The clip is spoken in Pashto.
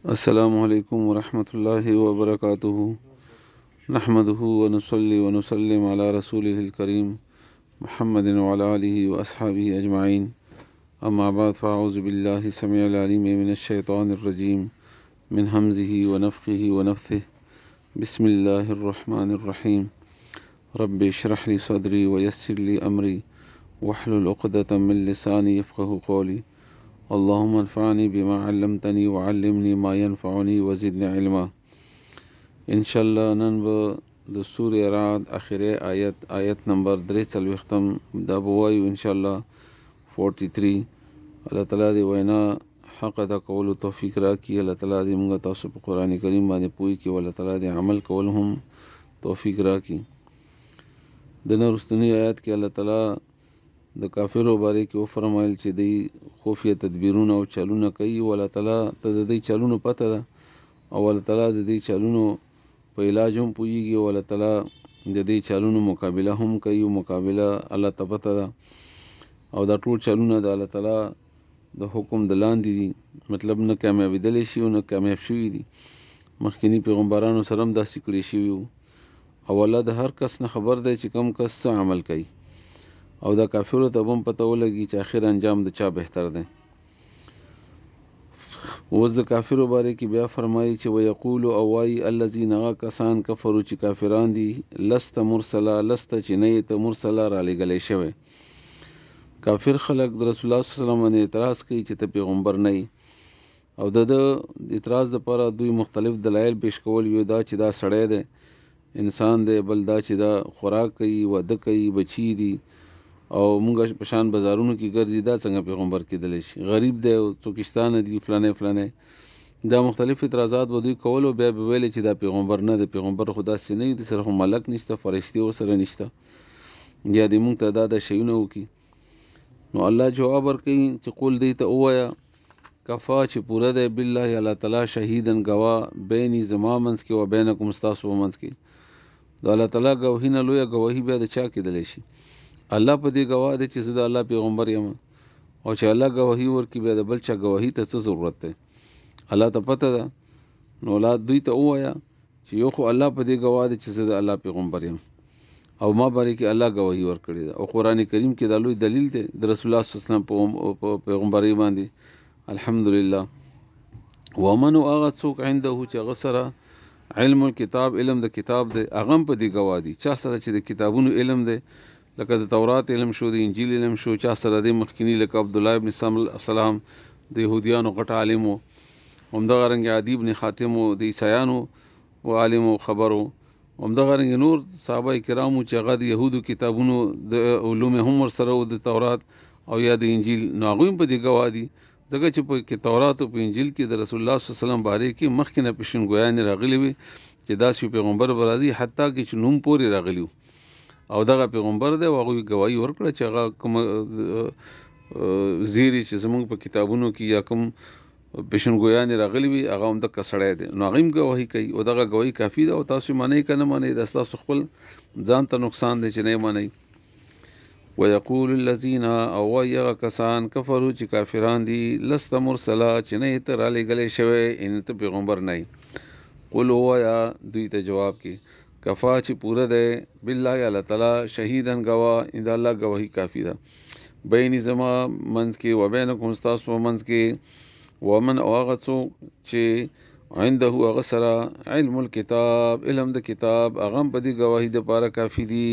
السلام علیکم ورحمۃ اللہ وبرکاتہ نحمده ونصلي ونسلم على رسوله الكريم محمد وعلى آله وأصحابه أجمعين أما بعد فأعوذ بالله السميع العليم من الشيطان الرجيم من همزه ونفخه ونفثه بسم الله الرحمن الرحيم رب اشرح لي صدري ويسر لي أمري واحلل عقدة من لساني يفقه قولي اللهم انفعني بما علمتني وعلمني ما ينفعني وزدني علما. انشاءالله نن به د سورې رعد اخري آیت نمبر 43 دا به وایو انشاءالله 43. الله تعالی دی وینا حق ادا کولو توفیق راکړي. الله تعالی دی موږ تاسو په قران کریم باندې پوي کې الله تعالی دی عمل کول هم توفیق راکړي. د نن وروستنی آیات کې الله تعالی د کافرو باره کې وفرمایل چې دی خفیه تدبیرونه او چلونه کوي او الله تعالی ته د دې چلونو پته ده او الله تعالی د دې چلونو په علاج هم پوهیږي او الله تعالی د دې چلونو مقابله هم کوي او مقابله الله ته پته ده او دا ټول چلونه د الله تعالی د حکم د لاندې دي، مطلب نه کامیابېدلی شي او نه کامیاب شوي دي. مخکینی پیغمبرانو سره هم داسې کړي شوي وو او الله د هر کس نه خبر دی چې کوم کس څه عمل کوي او دا کافرو ته هم پته ولګي چې آخر انجام د چا بهتر دی. اوس د کافرو باره کې بیا فرمایي چې ویقول او وایي الذین هغه کسان کفرو چې کافران دي لست مرسله لست چې نه یې ته مرسله رالیږلی شوی. کافر خلک د رسول الله صلی الله علیه وسلم باندې اعتراض کوي چې ته پیغمبر نه یې او د اعتراض دپاره دوی مختلف دلایل پیش کول، یو دا چې دا سړی دی انسان دی، بل دا چې دا خوراک کوي واده کوي بچي دي او مونږ په شان بازارونو کې ګرځي، دا څنګه پیغمبر کېدلی شي، غریب دی او څوکستانه دي فلانه فلانه. دا مختلف اعتراضات به دوی کول او بیا به ویل چې دا پیغمبر نه دی، پیغمبر خو داسې نه وي، د سره خو ملک نشته، فرشتې ورسره نشته، یا دې مونږ ته دا شیونه وکړي. نو الله جواب ورکوي چې قول دی ته ووایه کفا چې پوره دی بالله الله تعالی شهیدن ګواه بیني زما منځ کې و بینکم ستاسو په منځ کې. د الله تعالی ګواهي نه لویه ګواهي بیا د چا کېدلی شي؟ الله په دې ګواه دی چې زه د الله پیغمبر یم او چې الله ګواهي ورکړي بیا د بل چا ګواهي ته څه ضرورت دی؟ الله ته پته ده. نو اولاد دوی ته ووایه چې یو خو الله په دې ګواه دی چې زه د الله پیغمبر یم او ما باندې کې الله ګواهي ورکړې ده او قرآن کریم کې دا لوی دلیل دی د رسول الله صلی الله علیه وسلم په پیغمبرۍ باندې. الحمدلله. ومن هغه څوک عنده چې هغه سره علم الکتاب علم د کتاب دی هغه هم په دې ګواه دي. چا سره چې د کتابونو علم دی لکه د تورات علم شو، د انجیل علم شو، چا سره د مخکینی لکه عبدالله ابن سلام د یهودیانو غټ عالم و، همدغه رنګ عدي ابن حاتم و د عیسایانو و عالم و خبرو، همدغه رنګ نور صحابه کرامو چې هغه د یهودو کتابونو د علوم هم ورسره و، د تورات او یا د انجیل، نو هغوی هم په دې ګواه دي ځکه چې په تورات او په انجیل کې د رسول الله صلی الله علیه وسلم باره کې مخکې نه پیشنګویانې راغلي وي چې داسې پیغمبر به راځي، حتی کې چې نوم پورې راغلي و او دغه پیغمبر دی او هغوی ګواهي ورکړه چې هغه کوم زیري چې زموږ په کتابونو کې یا کوم پیشنګویانې راغلي وي هغه همدغه سړی دی. نو هغوی هم ګواهي کوي او دغه ګواهي کافي ده او تاسو منئ که نه منئ دا ستاسو خپل ځان ته نقصان دی چې نه یې منئ. ویقول الذین او وایي هغه کسان کفرو چې کافران دي لست مرسله چې نه یې ته رالیږلی شوی ان ته پیغمبر نه یې. قل ووایه دوی ته جواب کې کفا چې پوره دی بالله الله تعالی شهیدن ګواه ان د الله ګواهي کافي ده بیني زما منځ کې و بینکم ستاسو په منځ کې ومن او هغه څوک چې عنده هغه سره علم الکتاب علم د کتاب هغه هم په دې ګواهي دپاره کافي دي.